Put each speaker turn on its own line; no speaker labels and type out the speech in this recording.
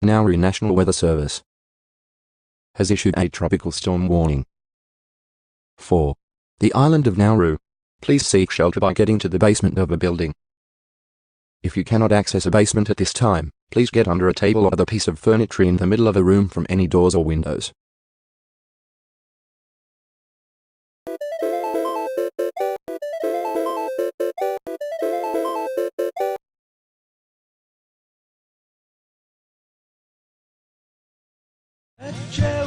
Nauru National Weather Service has issued a tropical storm warning. 4. The island of Nauru. Please seek shelter by getting to the basement of a building. If you cannot access a basement at this time, please get under a table or other piece of furniture in the middle of a room from any doors or windows.
Check.